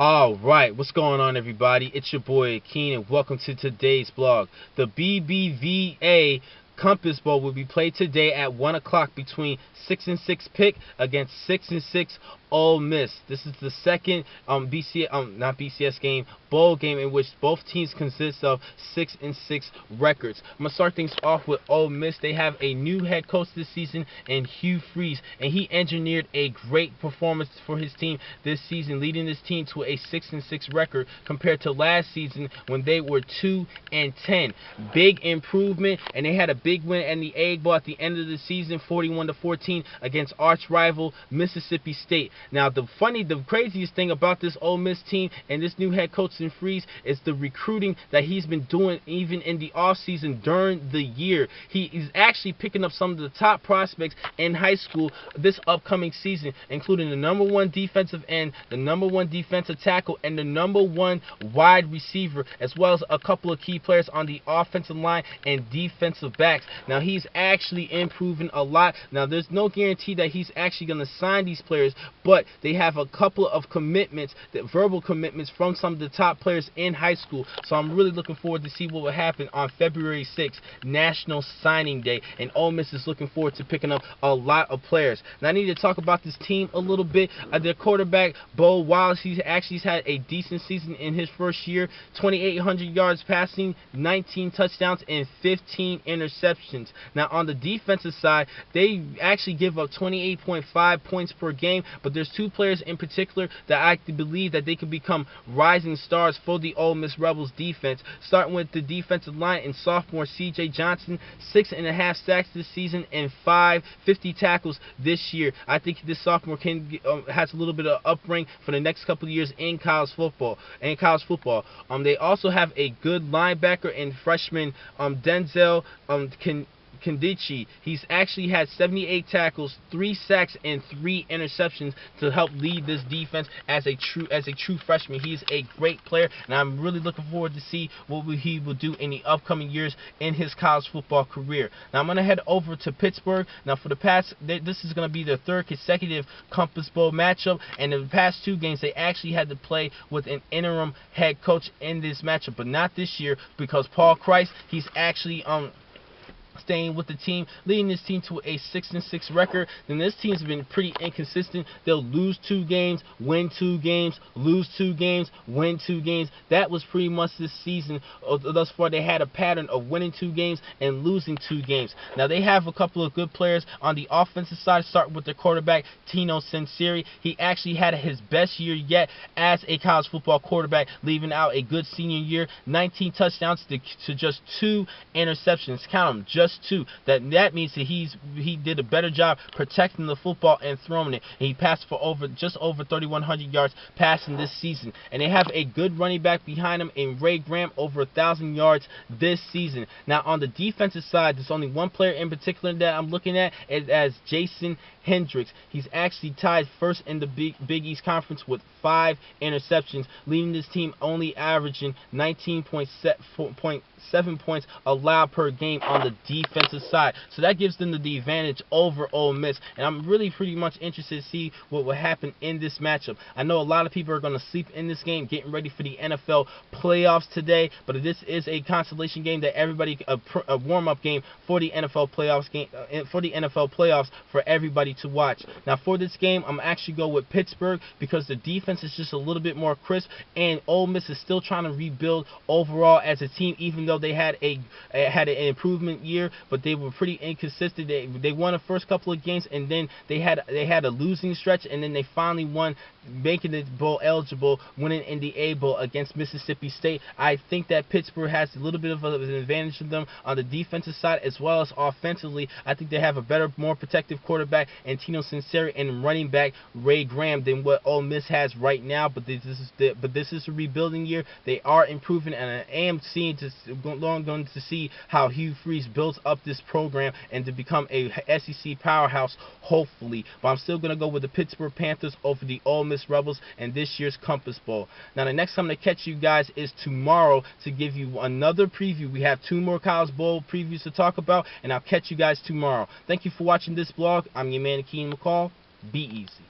Alright, what's going on, everybody? It's your boy Keen, and welcome to today's blog. The BBVA Compass Bowl will be played today at 1 o'clock between 6-6 Pitt against 6-6 Ole Miss. This is the second bowl game in which both teams consist of 6-6 records. I'm gonna start things off with Ole Miss. They have a new head coach this season in Hugh Freeze, and he engineered a great performance for his team this season, leading this team to a 6-6 record compared to last season when they were 2-10. Big improvement, and they had a big win in the Egg Bowl at the end of the season, 41-14 against arch rival Mississippi State. Now, the craziest thing about this Ole Miss team and this new head coach in Freeze is the recruiting that he's been doing even in the offseason during the year. He is actually picking up some of the top prospects in high school this upcoming season, including the #1 defensive end, the #1 defensive tackle, and the #1 wide receiver, as well as a couple of key players on the offensive line and defensive backs. Now, he's actually improving a lot. Now, there's no guarantee that he's actually going to sign these players, but they have a couple of commitments, verbal commitments from some of the top players in high school. So I'm really looking forward to see what will happen on February 6th, National Signing Day, and Ole Miss is looking forward to picking up a lot of players. Now, I need to talk about this team a little bit. Their quarterback, Bo Wallace, he's actually had a decent season in his first year, 2,800 yards passing, 19 touchdowns, and 15 interceptions. Now, on the defensive side, they actually give up 28.5 points per game, but there's two players in particular that I believe that they could become rising stars for the Ole Miss Rebels defense. Starting with the defensive line and sophomore C.J. Johnson, 6.5 sacks this season and 50 tackles this year. I think this sophomore has a little bit of upbring for the next couple of years in college football. They also have a good linebacker and freshman Denzel Kandichi. He's actually had 78 tackles, 3 sacks, and 3 interceptions to help lead this defense as a true freshman. He's a great player, and I'm really looking forward to see what he will do in the upcoming years in his college football career. Now, I'm going to head over to Pittsburgh. Now, this is going to be their third consecutive Compass Bowl matchup, and in the past 2 games, they actually had to play with an interim head coach in this matchup, but not this year because Paul Christ, he's actually staying with the team, leading this team to a 6-6 record. Then this team's been pretty inconsistent. They'll lose 2 games, win 2 games, lose 2 games, win 2 games. That was pretty much this season. Thus far, they had a pattern of winning 2 games and losing 2 games. Now, they have a couple of good players on the offensive side, starting with their quarterback, Tino Sinceri. He actually had his best year yet as a college football quarterback, leaving out a good senior year, 19 touchdowns to just 2 interceptions. Count them, just 2. That means that he did a better job protecting the football and throwing it. And he passed for just over 3,100 yards passing this season. And they have a good running back behind him in Ray Graham, over 1,000 yards this season. Now, on the defensive side, there's only one player in particular that I'm looking at, as Jason Hendricks. He's actually tied first in the Big East Conference with 5 interceptions, leading this team only averaging 19.7 points allowed per game on the defensive side. So that gives them the advantage over Ole Miss, and I'm really pretty much interested to see what will happen in this matchup. I know a lot of people are going to sleep in this game, getting ready for the NFL playoffs today, but this is a consolation game that everybody, a warm-up game for the NFL playoffs for everybody to watch. Now, for this game, I'm actually go with Pittsburgh because the defense is just a little bit more crisp, and Ole Miss is still trying to rebuild overall as a team, even though they had an improvement year, but they were pretty inconsistent. They won the first couple of games, and then they had a losing stretch, and then they finally won, making it bowl eligible, winning in the A Bowl against Mississippi State. I think that Pittsburgh has a little bit of an advantage of them on the defensive side as well as offensively. I think they have a better, more protective quarterback and Tino Sinceri and running back Ray Graham than what Ole Miss has right now. But this is a rebuilding year. They are improving, and I am going to see how Hugh Freeze builds up this program and to become a SEC powerhouse, hopefully. But I'm still going to go with the Pittsburgh Panthers over the Ole Miss Rebels in this year's Compass Bowl. Now, the next time to catch you guys is tomorrow to give you another preview. We have 2 more College Bowl previews to talk about, and I'll catch you guys tomorrow. Thank you for watching this vlog. I'm your man, Keen McCall. Be easy.